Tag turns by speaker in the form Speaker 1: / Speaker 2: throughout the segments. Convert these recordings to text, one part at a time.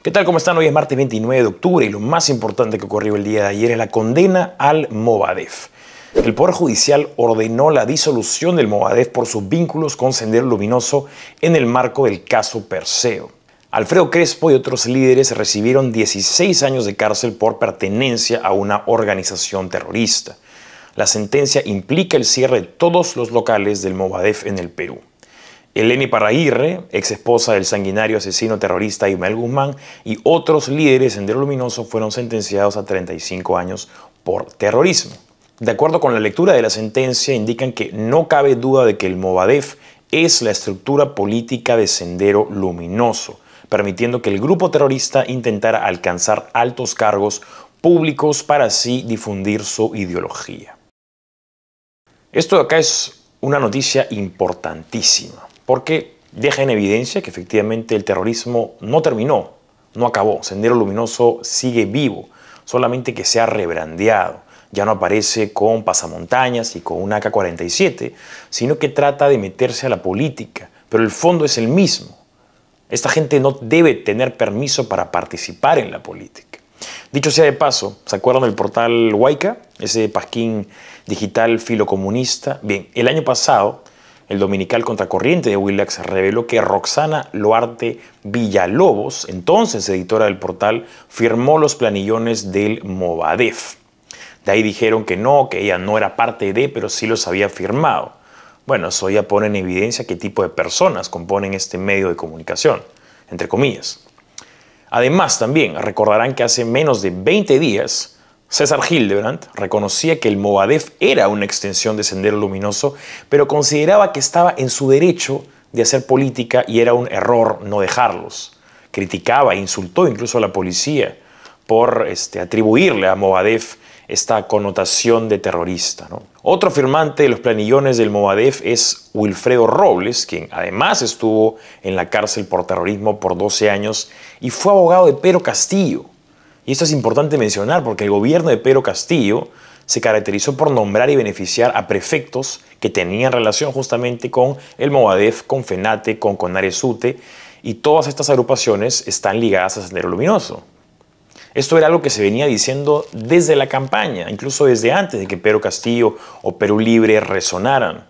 Speaker 1: ¿Qué tal? ¿Cómo están? Hoy es martes 29 de octubre y lo más importante que ocurrió el día de ayer es la condena al Movadef. El Poder Judicial ordenó la disolución del Movadef por sus vínculos con Sendero Luminoso en el marco del caso Perseo. Alfredo Crespo y otros líderes recibieron 16 años de cárcel por pertenencia a una organización terrorista. La sentencia implica el cierre de todos los locales del Movadef en el Perú. Eleni Parraguirre, ex esposa del sanguinario asesino terrorista Ismael Guzmán, y otros líderes en Sendero Luminoso fueron sentenciados a 35 años por terrorismo. De acuerdo con la lectura de la sentencia, indican que no cabe duda de que el Movadef es la estructura política de Sendero Luminoso, permitiendo que el grupo terrorista intentara alcanzar altos cargos públicos para así difundir su ideología. Esto de acá es una noticia importantísima, porque deja en evidencia que efectivamente el terrorismo no terminó, no acabó. Sendero Luminoso sigue vivo, solamente que se ha rebrandeado. Ya no aparece con pasamontañas y con un AK-47, sino que trata de meterse a la política, pero el fondo es el mismo. Esta gente no debe tener permiso para participar en la política. Dicho sea de paso, ¿se acuerdan del portal Huayca? Ese pasquín digital filocomunista. Bien, el año pasado, el dominical Contracorriente de Willax reveló que Roxana Loarte Villalobos, entonces editora del portal, firmó los planillones del Movadef. De ahí dijeron que ella no era parte de, pero sí los había firmado. Bueno, eso ya pone en evidencia qué tipo de personas componen este medio de comunicación, entre comillas. Además, también recordarán que hace menos de 20 días, César Hildebrandt reconocía que el Movadef era una extensión de Sendero Luminoso, pero consideraba que estaba en su derecho de hacer política y era un error no dejarlos. Criticaba e insultó incluso a la policía por atribuirle a Movadef esta connotación de terrorista, ¿no? Otro firmante de los planillones del Movadef es Wilfredo Robles, quien además estuvo en la cárcel por terrorismo por 12 años y fue abogado de Pedro Castillo. Y esto es importante mencionar porque el gobierno de Pedro Castillo se caracterizó por nombrar y beneficiar a prefectos que tenían relación justamente con el Movadef, con FENATE, con CONARESUTE, y todas estas agrupaciones están ligadas a Sendero Luminoso. Esto era algo que se venía diciendo desde la campaña, incluso desde antes de que Pedro Castillo o Perú Libre resonaran.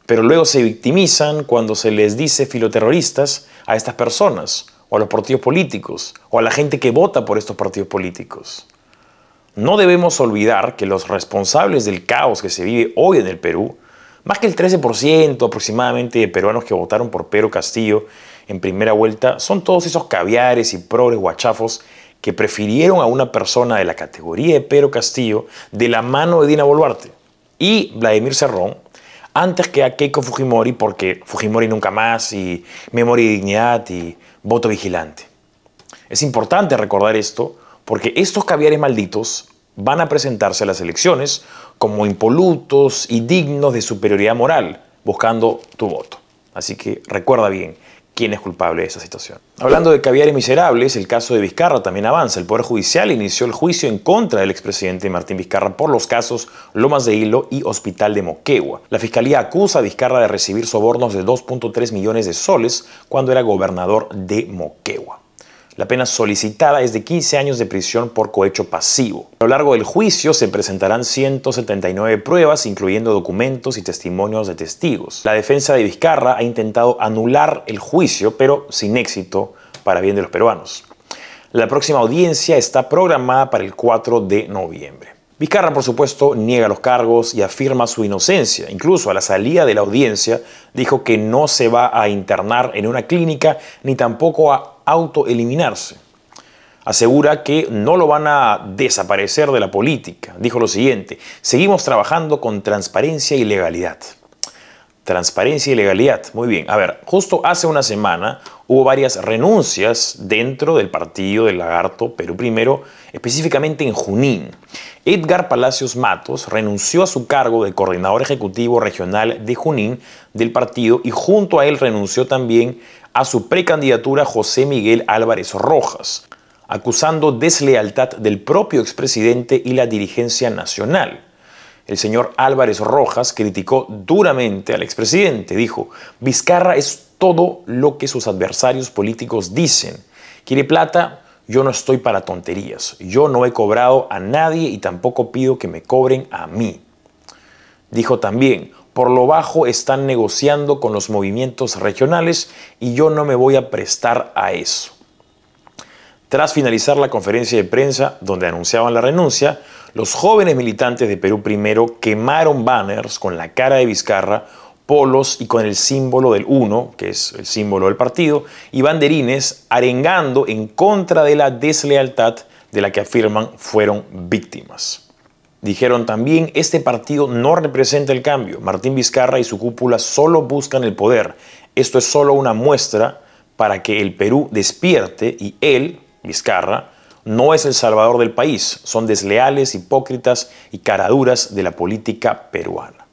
Speaker 1: Pero luego se victimizan cuando se les dice filoterroristas a estas personas, o a los partidos políticos, o a la gente que vota por estos partidos políticos. No debemos olvidar que los responsables del caos que se vive hoy en el Perú, más que el 13% aproximadamente de peruanos que votaron por Pedro Castillo en primera vuelta, son todos esos caviares y progres guachafos que prefirieron a una persona de la categoría de Pedro Castillo de la mano de Dina Boluarte y Vladimir Cerrón antes que a Keiko Fujimori, porque Fujimori nunca más y memoria y dignidad y voto vigilante. Es importante recordar esto porque estos caviares malditos van a presentarse a las elecciones como impolutos y dignos de superioridad moral, buscando tu voto. Así que recuerda bien quién es culpable de esa situación. Hablando de caviares miserables, el caso de Vizcarra también avanza. El Poder Judicial inició el juicio en contra del expresidente Martín Vizcarra por los casos Lomas de Hilo y Hospital de Moquegua. La Fiscalía acusa a Vizcarra de recibir sobornos de 2.3 millones de soles cuando era gobernador de Moquegua. La pena solicitada es de 15 años de prisión por cohecho pasivo. A lo largo del juicio se presentarán 179 pruebas, incluyendo documentos y testimonios de testigos. La defensa de Vizcarra ha intentado anular el juicio, pero sin éxito para bien de los peruanos. La próxima audiencia está programada para el 4 de noviembre. Vizcarra, por supuesto, niega los cargos y afirma su inocencia. Incluso a la salida de la audiencia dijo que no se va a internar en una clínica ni tampoco a autoeliminarse. Asegura que no lo van a desaparecer de la política. Dijo lo siguiente: seguimos trabajando con transparencia y legalidad. Transparencia y legalidad. Muy bien. A ver, justo hace una semana hubo varias renuncias dentro del partido del Lagarto Perú Primero, específicamente en Junín. Edgar Palacios Matos renunció a su cargo de coordinador ejecutivo regional de Junín del partido y junto a él renunció también a su precandidatura José Miguel Álvarez Rojas, acusando deslealtad del propio expresidente y la dirigencia nacional. El señor Álvarez Rojas criticó duramente al expresidente. Dijo: Vizcarra es todo lo que sus adversarios políticos dicen. Quiere plata, yo no estoy para tonterías. Yo no he cobrado a nadie y tampoco pido que me cobren a mí. Dijo también, por lo bajo están negociando con los movimientos regionales y yo no me voy a prestar a eso. Tras finalizar la conferencia de prensa donde anunciaban la renuncia, los jóvenes militantes de Perú Primero quemaron banners con la cara de Vizcarra, polos y con el símbolo del 1, que es el símbolo del partido, y banderines arengando en contra de la deslealtad de la que afirman fueron víctimas. Dijeron también, este partido no representa el cambio. Martín Vizcarra y su cúpula solo buscan el poder. Esto es solo una muestra para que el Perú despierte y él, Vizcarra, no es el salvador del país. Son desleales, hipócritas y caraduras de la política peruana.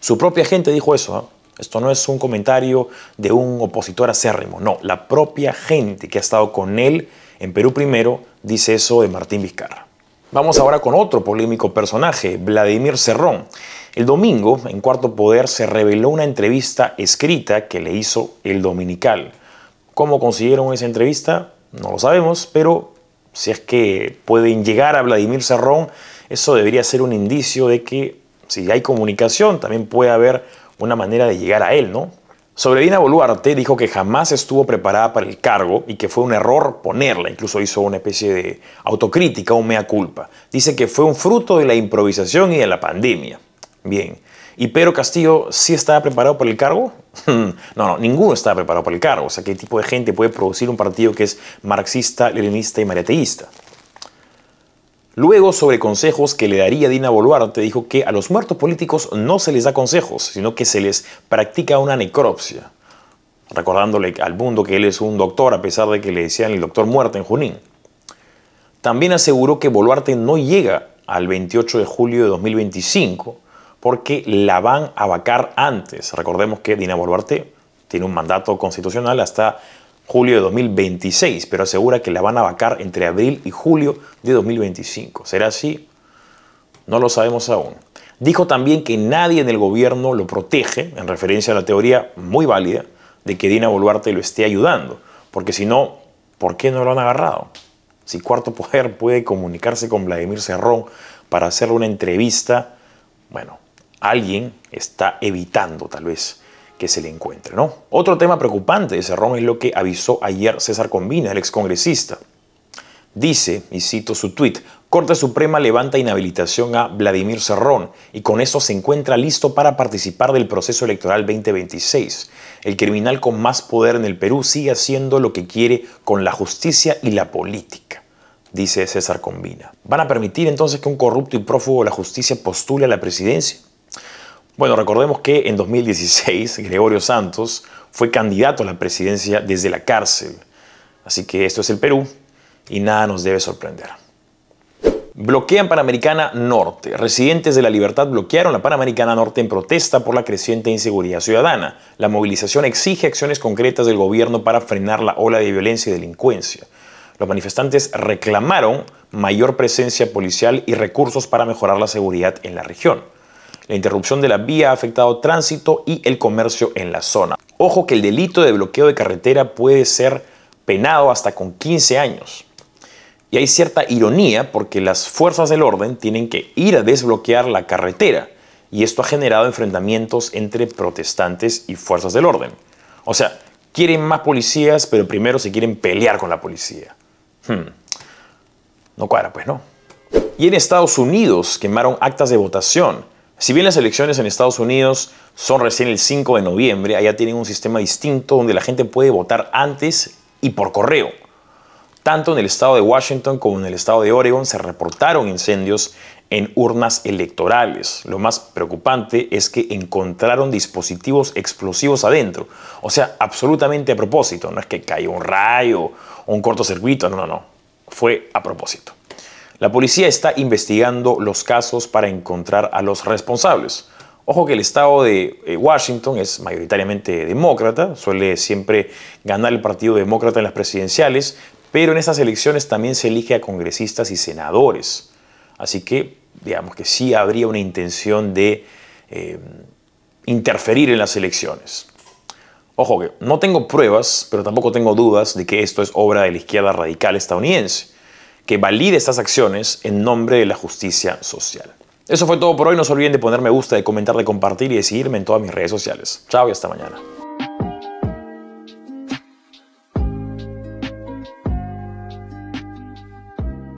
Speaker 1: Su propia gente dijo eso, ¿eh? Esto no es un comentario de un opositor acérrimo. No, la propia gente que ha estado con él en Perú Primero dice eso de Martín Vizcarra. Vamos ahora con otro polémico personaje, Vladimir Cerrón. El domingo, en Cuarto Poder, se reveló una entrevista escrita que le hizo El Dominical. ¿Cómo consiguieron esa entrevista? No lo sabemos, pero si es que pueden llegar a Vladimir Cerrón, eso debería ser un indicio de que si hay comunicación, también puede haber una manera de llegar a él, ¿no? Sobre Dina Boluarte dijo que jamás estuvo preparada para el cargo y que fue un error ponerla. Incluso hizo una especie de autocrítica, un mea culpa. Dice que fue un fruto de la improvisación y de la pandemia. Bien. ¿Y Pedro Castillo sí estaba preparado para el cargo? No, ninguno estaba preparado para el cargo. O sea, ¿qué tipo de gente puede producir un partido que es marxista, leninista y mariateísta? Luego, sobre consejos que le daría Dina Boluarte, dijo que a los muertos políticos no se les da consejos, sino que se les practica una necropsia, recordándole al mundo que él es un doctor, a pesar de que le decían el doctor muerte en Junín. También aseguró que Boluarte no llega al 28 de julio de 2025 porque la van a vacar antes. Recordemos que Dina Boluarte tiene un mandato constitucional hasta julio de 2026, pero asegura que la van a vacar entre abril y julio de 2025. ¿Será así? No lo sabemos aún. Dijo también que nadie en el gobierno lo protege, en referencia a la teoría muy válida de que Dina Boluarte lo esté ayudando, porque si no, ¿por qué no lo han agarrado? Si Cuarto Poder puede comunicarse con Vladimir Cerrón para hacerle una entrevista, bueno, alguien está evitando tal vez que se le encuentre, ¿no? Otro tema preocupante de Cerrón es lo que avisó ayer César Combina, el excongresista. Dice, y cito su tuit, Corte Suprema levanta inhabilitación a Vladimir Cerrón y con eso se encuentra listo para participar del proceso electoral 2026. El criminal con más poder en el Perú sigue haciendo lo que quiere con la justicia y la política, dice César Combina. ¿Van a permitir entonces que un corrupto y prófugo de la justicia postule a la presidencia? Bueno, recordemos que en 2016 Gregorio Santos fue candidato a la presidencia desde la cárcel. Así que esto es el Perú y nada nos debe sorprender. Bloquean Panamericana Norte. Residentes de La Libertad bloquearon la Panamericana Norte en protesta por la creciente inseguridad ciudadana. La movilización exige acciones concretas del gobierno para frenar la ola de violencia y delincuencia. Los manifestantes reclamaron mayor presencia policial y recursos para mejorar la seguridad en la región. La interrupción de la vía ha afectado tránsito y el comercio en la zona. Ojo que el delito de bloqueo de carretera puede ser penado hasta con 15 años. Y hay cierta ironía porque las fuerzas del orden tienen que ir a desbloquear la carretera y esto ha generado enfrentamientos entre protestantes y fuerzas del orden. O sea, quieren más policías, pero primero se quieren pelear con la policía. No cuadra, pues, ¿no? Y en Estados Unidos quemaron actas de votación. Si bien las elecciones en Estados Unidos son recién el 5 de noviembre, allá tienen un sistema distinto donde la gente puede votar antes y por correo. Tanto en el estado de Washington como en el estado de Oregon se reportaron incendios en urnas electorales. Lo más preocupante es que encontraron dispositivos explosivos adentro. O sea, absolutamente a propósito. No es que cayó un rayo o un cortocircuito, no. Fue a propósito. La policía está investigando los casos para encontrar a los responsables. Ojo que el estado de Washington es mayoritariamente demócrata, suele siempre ganar el partido demócrata en las presidenciales, pero en estas elecciones también se elige a congresistas y senadores. Así que, digamos que sí habría una intención de interferir en las elecciones. Ojo que no tengo pruebas, pero tampoco tengo dudas de que esto es obra de la izquierda radical estadounidense, que valide estas acciones en nombre de la justicia social. Eso fue todo por hoy. No se olviden de poner me gusta, de comentar, de compartir y de seguirme en todas mis redes sociales. Chao y hasta mañana.